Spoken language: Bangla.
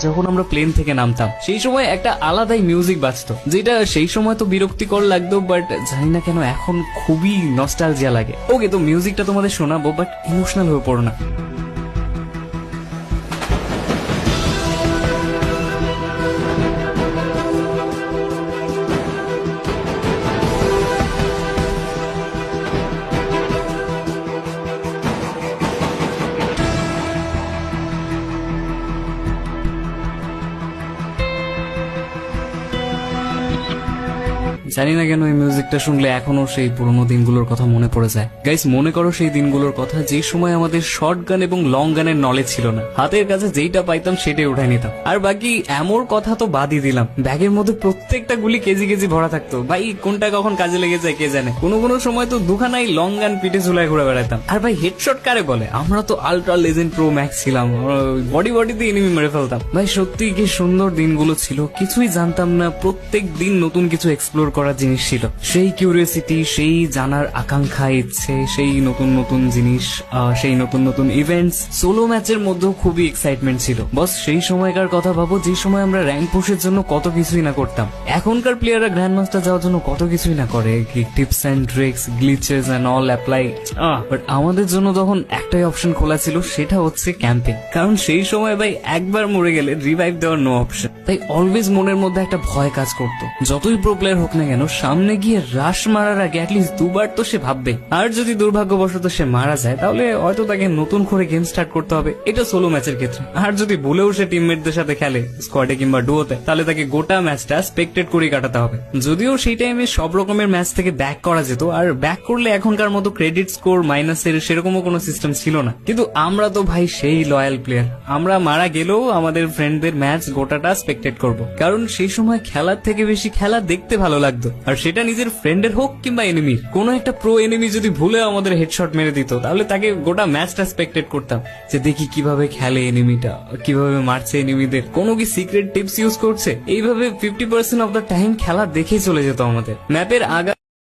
যখন আমরা প্লেন থেকে নামতাম সেই সময় একটা আলাদাই মিউজিক বাজতো, যেটা সেই সময় তো বিরক্তিকর লাগতো, বাট জানি না কেন এখন খুবই নস্টালজিয়া লাগে। ওকে, তো মিউজিকটা তোমাদের শোনাবো, বাট ইমোশনাল হয়ে পড়ো না। জানি না কেন এই মিউজিকটা শুনলে এখনো সেই পুরোনো দিনগুলোর কথা মনে পড়ে যায়। গাইস, মনে করো সেই দিনগুলোর কথা যে সময় আমাদের শর্ট গান এবং লং গানের নলেজ ছিল না, হাতের কাছে যেইটা পাইতাম সেটাই উঠাই নিতাম। আর বাকি এমন কথা তো বাদই দিলাম, ব্যাগের মধ্যে প্রত্যেকটা গুলি কেজি কেজি ভরা থাকতো। ভাই কোনটা কখন কাজে লেগে যায় কে জানে। কোনো কোনো সময় তো দুখানাই লং গান পিঠে ঝুলায় ঘুরে বেড়াতাম। আর ভাই হেডশট কারে বলে, আমরা তো আলট্রা লেজেন্ড প্রো ম্যাক্স ছিলাম, বডিতে এনিমি মেরে ফেলতাম। ভাই সত্যি কি সুন্দর দিনগুলো ছিল, কিছুই জানতাম না, প্রত্যেক দিন নতুন কিছু এক্সপ্লোর করার জিনিস ছিল। সেই কিউরিওসিটি, সেই জানার আকাঙ্ক্ষা, ইচ্ছে, সেই নতুন নতুন জিনিস, সেই নতুন নতুন ইভেন্টস। সোলো ম্যাচের মধ্যেও খুবই এক্সাইটমেন্ট ছিল। বস সেই সময়কার কথা ভাবো, যে সময় আমরা র্যাঙ্ক পুশের জন্য কত কিছুই না করতাম। এখনকার প্লেয়াররা গ্র্যান্ড মাস্টার যাওয়ার জন্য কত কিছুই না করে, tips and tricks, glitches and all apply. But আমাদের জন্য তখন একটাই অপশন খোলা ছিল, সেটা হচ্ছে ক্যাম্পিং। কারণ সেই সময় ভাই একবার মরে গেলে রিভাইভ দেওয়ার নো অপশন। তাই অলওয়েজ মনের মধ্যে একটা ভয় কাজ করতো, যতই প্রো প্লেয়ার হোক না কেন সামনে গিয়ে রাশ মারার আগে অ্যাটলিস্ট দুবার তো সে ভাববে। আর যদি দুর্ভাগ্যবশত সে মারা যায় তাহলে হয়তো তাকে নতুন করে গেম স্টার্ট করতে হবে। এটা সোলো ম্যাচের ক্ষেত্রে। আর যদি ভুলেও সে টিমমেটদের সাথে খেলে স্কোয়াডে কিংবা ডুয়োতে, তাহলে তাকে গোটা ম্যাচটা স্পেক্টেট করে কাটাতে হবে। যদিও সেই টাইমে সব রকমের ম্যাচ থেকে ব্যাক করা যেত, আর ব্যাক করলে এখনকার মতো ক্রেডিট স্কোর মাইনাসের সেরকমও কোনো সিস্টেম ছিল না। কিন্তু আমরা তো ভাই সেই লয়াল প্লেয়ার, আমরা মারা গেলেও আমাদের ফ্রেন্ডদের ম্যাচ গোটাটা স্পেক্টেট করব। কারণ সেই সময় খেলার থেকে বেশি খেলা দেখতে ভালো লাগতো, আর সেটা নিজের ফ্রেন্ডের হোক কিংবা এনিমির। কোনো একটা প্রো এনিমি যদি ভুলে আমাদের হেডশট মেরে দিত, তাহলে তাকে গোটা ম্যাচটা স্পেক্টেট করতাম, যে দেখি কিভাবে খেলে এনিমিটা, কিভাবে মারছে এনিমিদের, কোনো কি সিক্রেট টিপস ইউজ করছে। এইভাবে 50% অফ দ্য টাইম খেলা দেখেই চলে যেত আমাদের। ম্যাপের আগা